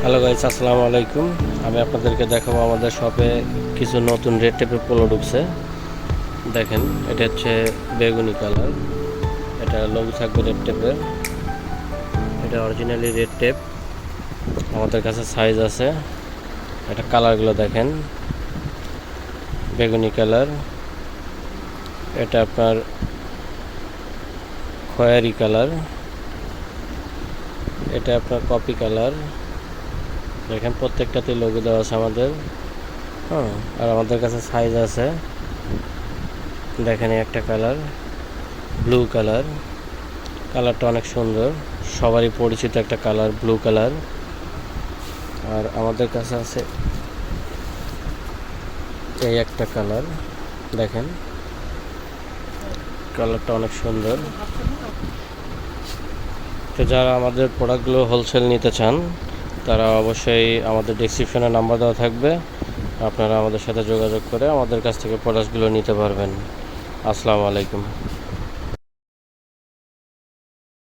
Hello guys, আসসালামু আলাইকুম। আমি আপনাদেরকে দেখাবো আমাদের শপে কিছু নতুন রেড টেপের পোলো ঢুকছে। দেখেন, এটা হচ্ছে বেগুনি কালার। এটা লোগো থাকবে রেড টেপের। এটা অরিজিনালি রেড টেপ। আমাদের কাছে সাইজ আছে। এটা কালারগুলো দেখেন, বেগুনি কালার, এটা আপনার খয়েরি কালার, এটা আপনার কপি কালার। দেখেন প্রত্যেকটাতে লোগো দেওয়া আছে আমাদের। আর আমাদের কাছে সাইজ আছে। দেখেন একটা কালার, ব্লু কালার। কালারটা অনেক সুন্দর, সবারই পরিচিত একটা কালার, ব্লু কালার। আর আমাদের কাছে আছে এই একটা কালার। দেখেন কালারটা অনেক সুন্দর। তো যারা আমাদের প্রোডাক্টগুলো হোলসেল নিতে চান, তারা অবশ্যই আমাদের ডেসক্রিপশনে নাম্বার দেওয়া থাকবে। আপনারা আমাদের সাথে যোগাযোগ করে আমাদের কাছ থেকে প্রোডাক্টগুলো নিতে পারবেন। আসসালামু আলাইকুম।